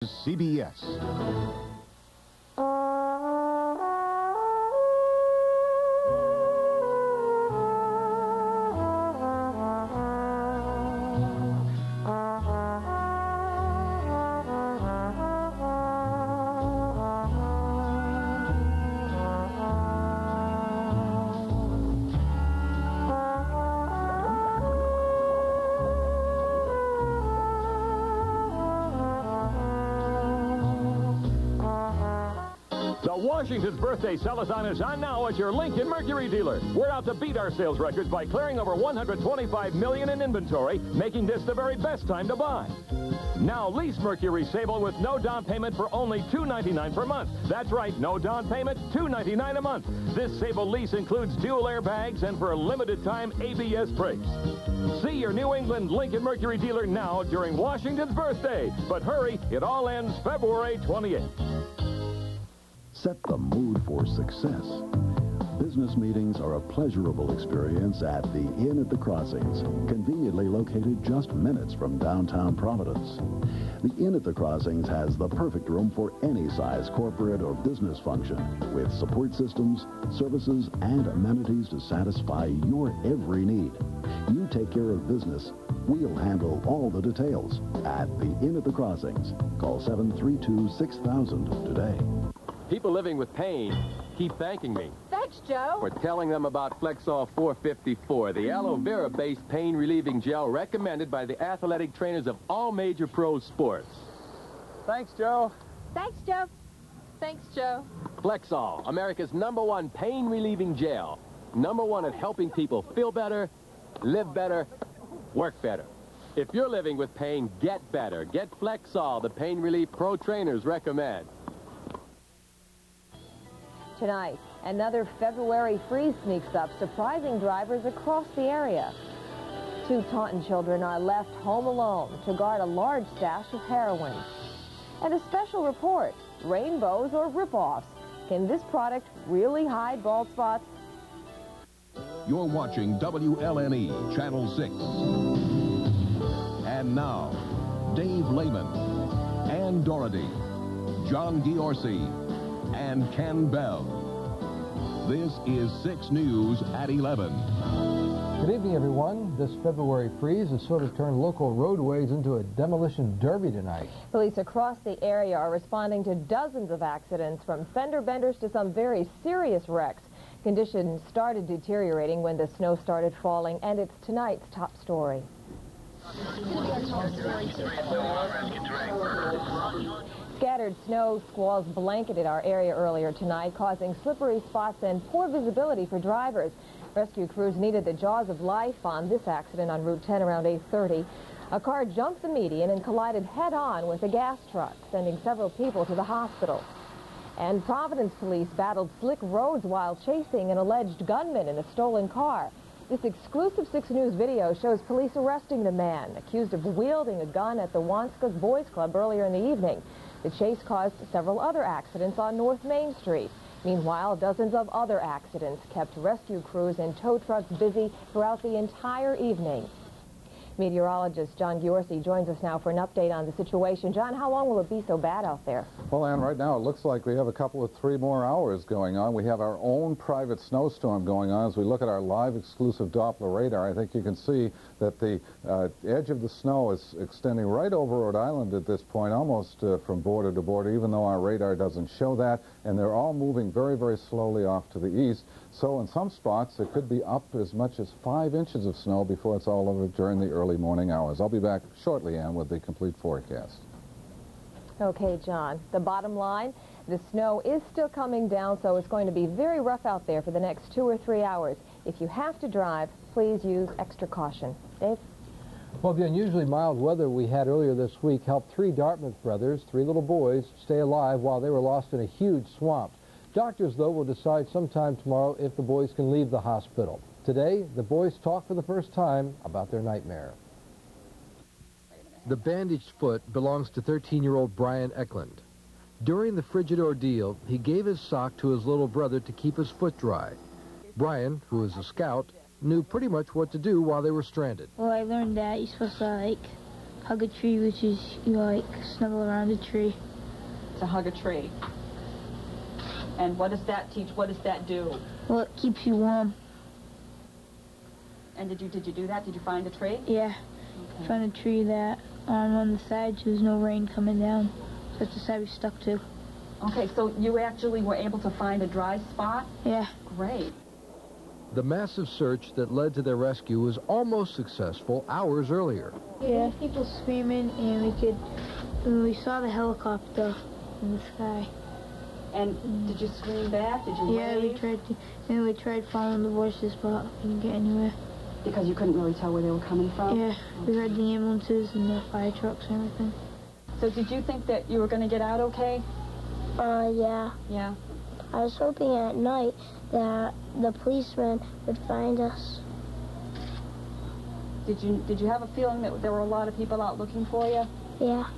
CBS. Washington's birthday sell-a-thon is on now at your Lincoln Mercury dealer. We're out to beat our sales records by clearing over $125 million in inventory, making this the very best time to buy. Now lease Mercury Sable with no down payment for only $2.99 per month. That's right, no down payment, $2.99 a month. This Sable lease includes dual airbags and for a limited time ABS brakes. See your New England Lincoln Mercury dealer now during Washington's birthday. But hurry, it all ends February 28th. Set the mood for success. Business meetings are a pleasurable experience at the Inn at the Crossings, conveniently located just minutes from downtown Providence. The Inn at the Crossings has the perfect room for any size corporate or business function, with support systems, services, and amenities to satisfy your every need. You take care of business, we'll handle all the details at the Inn at the Crossings. Call 732-6000 today. People living with pain keep thanking me. Thanks, Joe. For telling them about Flexall 454, the aloe vera-based pain-relieving gel recommended by the athletic trainers of all major pro sports. Thanks, Joe. Thanks, Joe. Thanks, Joe. Flexall, America's #1 pain-relieving gel. #1 at helping people feel better, live better, work better. If you're living with pain, get better. Get Flexall, the pain relief pro trainers recommend. Tonight, another February freeze sneaks up, surprising drivers across the area. 2 Taunton children are left home alone to guard a large stash of heroin. And a special report, rainbows or rip-offs. Can this product really hide bald spots? You're watching WLNE, Channel 6. And now, Dave Lehman, Ann Doherty, John Giorgi, and Ken Bell. This is 6 News at 11. Good evening, everyone. This February freeze has sort of turned local roadways into a demolition derby tonight. Police across the area are responding to dozens of accidents, from fender benders to some very serious wrecks. Conditions started deteriorating when the snow started falling, and it's tonight's top story. Scattered snow squalls blanketed our area earlier tonight, causing slippery spots and poor visibility for drivers. Rescue crews needed the jaws of life on this accident on Route 10 around 8:30. A car jumped the median and collided head-on with a gas truck, sending several people to the hospital. And Providence police battled slick roads while chasing an alleged gunman in a stolen car. This exclusive 6 News video shows police arresting the man accused of wielding a gun at the Wanskas Boys Club earlier in the evening. The chase caused several other accidents on North Main Street. Meanwhile, dozens of other accidents kept rescue crews and tow trucks busy throughout the entire evening. Meteorologist John Giorgi joins us now for an update on the situation. John, how long will it be so bad out there? Well, Ann, right now it looks like we have a couple of 3 more hours going on. We have our own private snowstorm going on. As we look at our live exclusive Doppler radar, I think you can see that the edge of the snow is extending right over Rhode Island at this point, almost from border to border, even though our radar doesn't show that. And they're all moving very, very slowly off to the east. So in some spots, it could be up as much as 5 inches of snow before it's all over during the early morning hours. I'll be back shortly, Ann, with the complete forecast. Okay, John. The bottom line, the snow is still coming down, so it's going to be very rough out there for the next 2 or 3 hours. If you have to drive, please use extra caution. Dave? Well, the unusually mild weather we had earlier this week helped 3 Dartmouth brothers, 3 little boys, stay alive while they were lost in a huge swamp. Doctors, though, will decide sometime tomorrow if the boys can leave the hospital. Today, the boys talk for the first time about their nightmare. The bandaged foot belongs to 13-year-old Brian Eklund. During the frigid ordeal, he gave his sock to his little brother to keep his foot dry. Brian, who is a scout, knew pretty much what to do while they were stranded. Well, I learned that you're supposed to, hug a tree, which is you like snuggle around a tree. To hug a tree. And what does that teach? What does that do? Well, it keeps you warm. And did you do that? Did you find a tree? Yeah. Okay. Found a tree that on the side so there's no rain coming down. So that's the side we stuck to. Okay, so you actually were able to find a dry spot? Yeah. Great. The massive search that led to their rescue was almost successful hours earlier. Yeah, people screaming, and we saw the helicopter in the sky. And did you scream back? Did you wave? We tried following the voices, but we didn't get anywhere. Because you couldn't really tell where they were coming from? Yeah, we heard the ambulances and the fire trucks and everything. So did you think that you were going to get out okay? Yeah. Yeah. I was hoping at night that the policemen would find us. Did you have a feeling that there were a lot of people out looking for you? Yeah.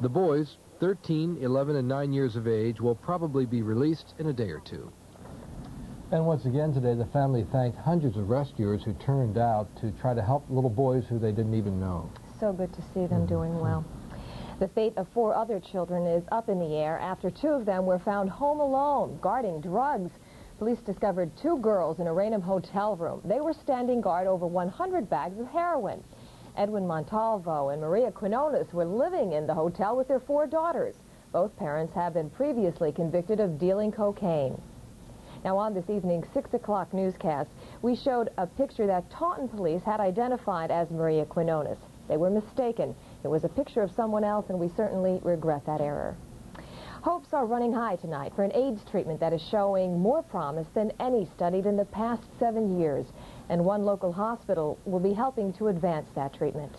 The boys, 13, 11, and 9 years of age, will probably be released in a day or two. And once again today, the family thanked hundreds of rescuers who turned out to try to help little boys who they didn't even know. So good to see them doing well. The fate of 4 other children is up in the air after 2 of them were found home alone, guarding drugs. Police discovered 2 girls in a Raynham hotel room. They were standing guard over 100 bags of heroin. Edwin Montalvo and Maria Quinones were living in the hotel with their 4 daughters. Both parents have been previously convicted of dealing cocaine. Now on this evening's 6 o'clock newscast, we showed a picture that Taunton police had identified as Maria Quinones. They were mistaken. It was a picture of someone else, and we certainly regret that error. Hopes are running high tonight for an AIDS treatment that is showing more promise than any studied in the past 7 years, and one local hospital will be helping to advance that treatment.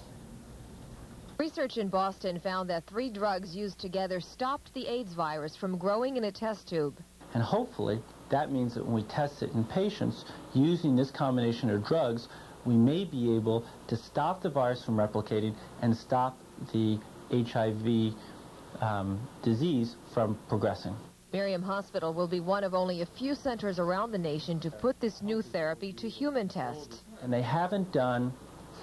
Research in Boston found that 3 drugs used together stopped the AIDS virus from growing in a test tube. And hopefully, that means that when we test it in patients using this combination of drugs, we may be able to stop the virus from replicating and stop the HIV disease from progressing. Miriam Hospital will be one of only a few centers around the nation to put this new therapy to human test. And they haven't done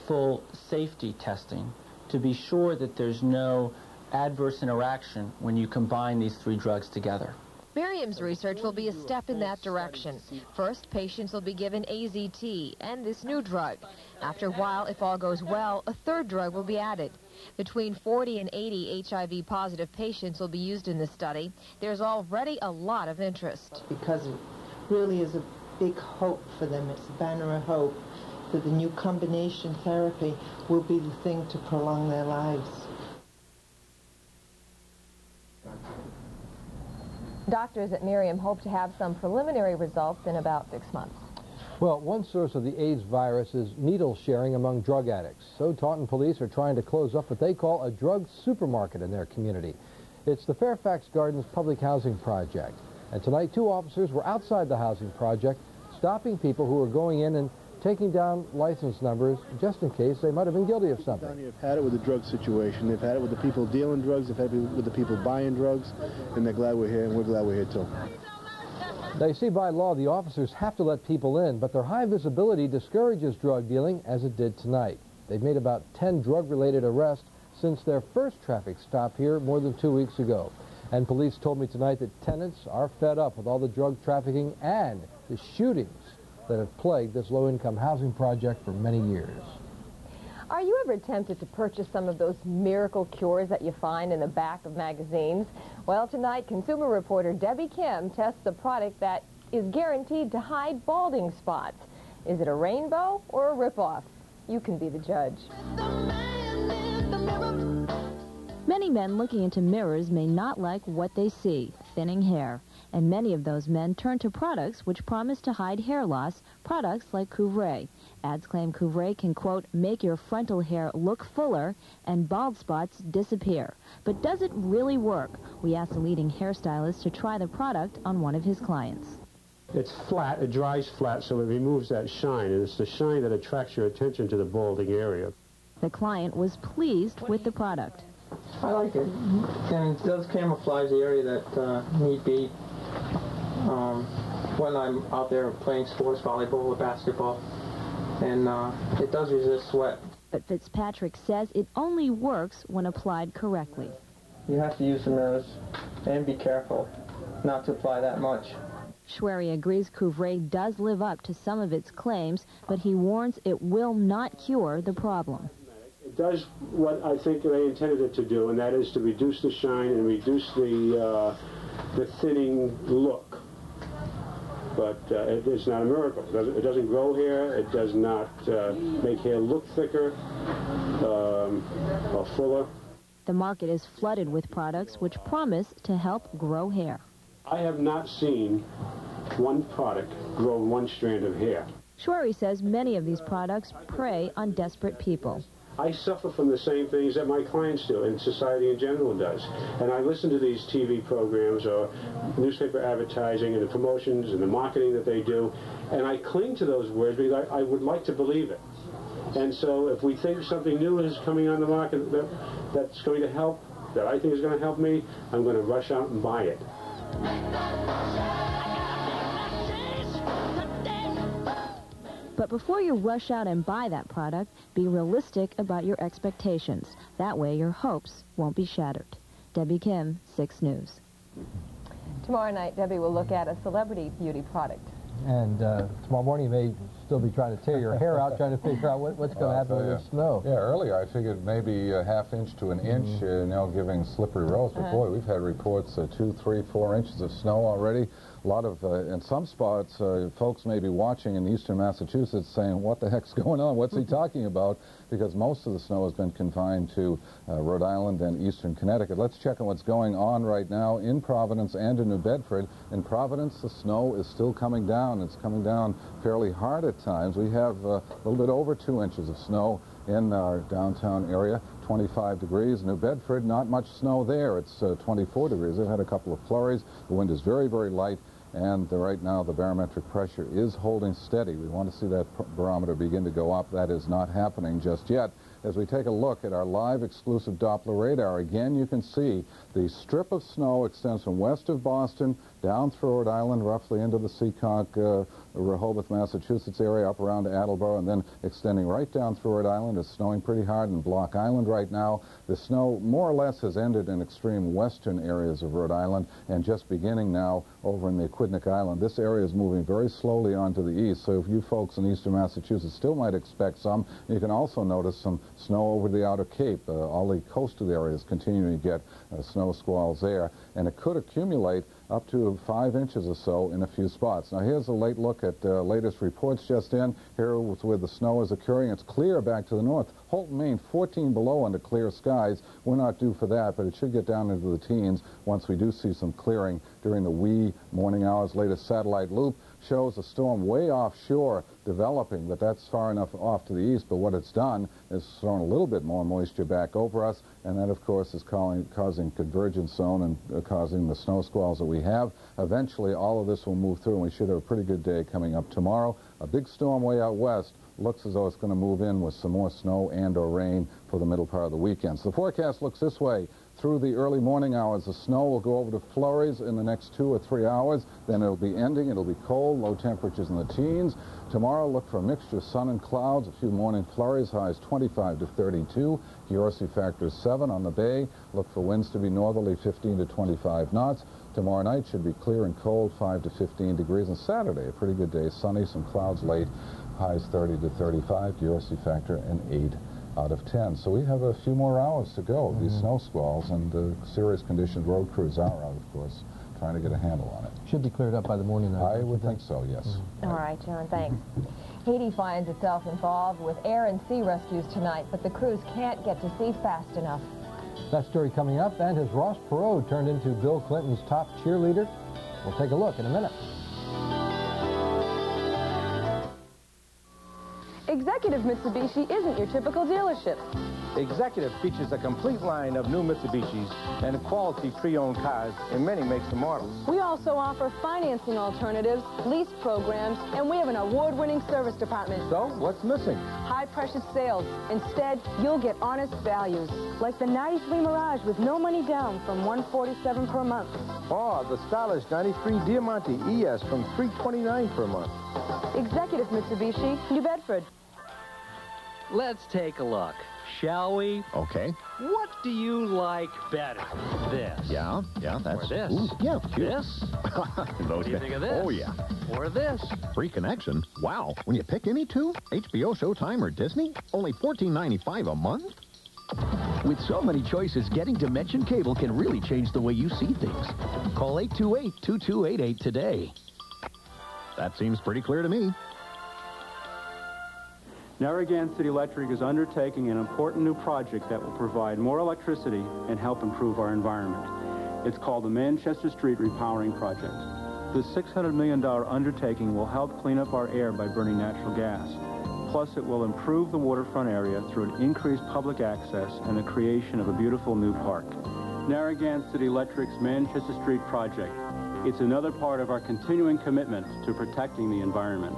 full safety testing to be sure that there's no adverse interaction when you combine these 3 drugs together. Miriam's research will be a step in that direction. First, patients will be given AZT and this new drug. After a while, if all goes well, a 3rd drug will be added. Between 40 and 80 HIV-positive patients will be used in this study. There's already a lot of interest. Because it really is a big hope for them. It's a banner of hope that the new combination therapy will be the thing to prolong their lives. Doctors at Miriam hope to have some preliminary results in about 6 months. Well, one source of the AIDS virus is needle sharing among drug addicts. So Taunton police are trying to close up what they call a drug supermarket in their community. It's the Fairfax Gardens Public Housing Project. And tonight, 2 officers were outside the housing project, stopping people who were going in and taking down license numbers just in case they might have been guilty of something. They've had it with the drug situation. They've had it with the people dealing drugs. They've had it with the people buying drugs. And they're glad we're here, and we're glad we're here, too. Now, you see, by law, the officers have to let people in, but their high visibility discourages drug dealing, as it did tonight. They've made about 10 drug-related arrests since their first traffic stop here more than 2 weeks ago. And police told me tonight that tenants are fed up with all the drug trafficking and the shootings that have plagued this low-income housing project for many years. Are you ever tempted to purchase some of those miracle cures that you find in the back of magazines? Well, tonight, consumer reporter Debbie Kim tests a product that is guaranteed to hide balding spots. Is it a rainbow or a ripoff? You can be the judge. Many men looking into mirrors may not like what they see, thinning hair. And many of those men turn to products which promise to hide hair loss, products like Couvray. Ads claim Couvray can, quote, make your frontal hair look fuller and bald spots disappear. But does it really work? We asked a leading hairstylist to try the product on one of his clients. It's flat, it dries flat, so it removes that shine, and it's the shine that attracts your attention to the balding area. The client was pleased with the product. I like it, and it does camouflage the area that need be when I'm out there playing sports, volleyball or basketball, and it does resist sweat. But Fitzpatrick says it only works when applied correctly. You have to use the mirrors and be careful not to apply that much. Schwery agrees Couvray does live up to some of its claims, but he warns it will not cure the problem. It does what I think they intended it to do, and that is to reduce the shine and reduce the thinning look. But it is not a miracle. It doesn't grow hair. It does not make hair look thicker or fuller. The market is flooded with products which promise to help grow hair. I have not seen one product grow one strand of hair. Schwery says many of these products prey on desperate people. I suffer from the same things that my clients do and society in general does. And I listen to these TV programs or newspaper advertising and the promotions and the marketing that they do, and I cling to those words because I would like to believe it. And so if we think something new is coming on the market that's going to help, that I think is going to help me, I'm going to rush out and buy it. But before you rush out and buy that product, be realistic about your expectations. That way your hopes won't be shattered. Debbie Kim, 6 News. Tomorrow night, Debbie will look at a celebrity beauty product. And tomorrow morning you may still be trying to tear your hair out, trying to figure out what's going to happen with the snow. Yeah, earlier I figured maybe a ½ inch to an inch, giving slippery roads. But boy, we've had reports 2, 3, 4 inches of snow already. A lot of, in some spots, folks may be watching in eastern Massachusetts saying, what the heck's going on? What's he talking about? Because most of the snow has been confined to Rhode Island and eastern Connecticut. Let's check on what's going on right now in Providence and in New Bedford. In Providence, the snow is still coming down. It's coming down fairly hard at times. We have a little bit over 2 inches of snow in our downtown area, 25 degrees. New Bedford, not much snow there. It's 24 degrees. They've had a couple of flurries. The wind is very, very light. And right now the barometric pressure is holding steady. We want to see that barometer begin to go up. That is not happening just yet. As we take a look at our live exclusive Doppler radar, again you can see the strip of snow extends from west of Boston down through Rhode Island, roughly into the Seekonk, Rehoboth, Massachusetts area, up around Attleboro, and then extending right down through Rhode Island. It's snowing pretty hard in Block Island right now. The snow more or less has ended in extreme western areas of Rhode Island and just beginning now over in the Aquidneck Island. This area is moving very slowly on to the east, so if you folks in eastern Massachusetts still might expect some, you can also notice some snow over the Outer Cape. All the coastal areas continuing to get snow squalls there, and it could accumulate up to 5 inches or so in a few spots. Now here's a late look at latest reports just in. Here is where the snow is occurring. It's clear back to the north. Holt, Maine, 14 below under clear skies. We're not due for that, but it should get down into the teens once we do see some clearing during the wee morning hours. Latest satellite loop shows a storm way offshore developing, but that's far enough off to the east. But what it's done is thrown a little bit more moisture back over us, and that, of course, is causing convergence zone and causing the snow squalls that we have. Eventually, all of this will move through, and we should have a pretty good day coming up tomorrow. A big storm way out west looks as though it's going to move in with some more snow and or rain for the middle part of the weekend. So the forecast looks this way. Through the early morning hours, the snow will go over to flurries in the next 2 or 3 hours. Then it'll be ending. It'll be cold, low temperatures in the teens. Tomorrow, look for a mixture of sun and clouds, a few morning flurries, highs 25 to 32. Accuracy factor 7 on the bay. Look for winds to be northerly 15 to 25 knots. Tomorrow night should be clear and cold, 5 to 15 degrees. And Saturday, a pretty good day, sunny, some clouds late, highs 30 to 35. Accuracy factor an 8 out of 10. So we have a few more hours to go of these snow squalls, and serious conditions. Road crews are out, of course, trying to get a handle on it. Should be cleared up by the morning. I would think so, yes. All right, John, thanks. Haiti finds itself involved with air and sea rescues tonight, but the crews can't get to sea fast enough. That story coming up, and has Ross Perot turned into Bill Clinton's top cheerleader? We'll take a look in a minute. Executive Mitsubishi isn't your typical dealership. Executive features a complete line of new Mitsubishis and quality pre-owned cars in many makes and models. We also offer financing alternatives, lease programs, and we have an award-winning service department. So, what's missing? High-pressure sales. Instead, you'll get honest values, like the 93 Mirage with no money down from $147 per month. Or the stylish 93 Diamante ES from $329 per month. Executive Mitsubishi, New Bedford. let's take a look, shall we? Okay. What do you like better? This. Yeah, that's... Or this. Ooh, yeah, This? What do you think of this? Oh, yeah. Or this? Free connection? Wow. When you pick any two, HBO, Showtime, or Disney, only $14.95 a month? With so many choices, getting Dimension Cable can really change the way you see things. Call 828-2288 today. That seems pretty clear to me. Narragansett City Electric is undertaking an important new project that will provide more electricity and help improve our environment. It's called the Manchester Street Repowering Project. This $600 million undertaking will help clean up our air by burning natural gas. Plus, it will improve the waterfront area through an increased public access and the creation of a beautiful new park. Narragansett City Electric's Manchester Street Project. It's another part of our continuing commitment to protecting the environment.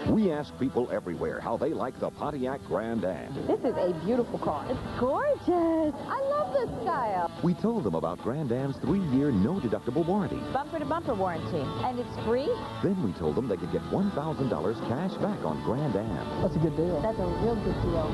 We ask people everywhere how they like the Pontiac Grand Am. This is a beautiful car. It's gorgeous. I love this style. We told them about Grand Am's 3-year no-deductible warranty. Bumper-to-bumper warranty. And it's free? Then we told them they could get $1,000 cash back on Grand Am. That's a good deal. That's a real good deal.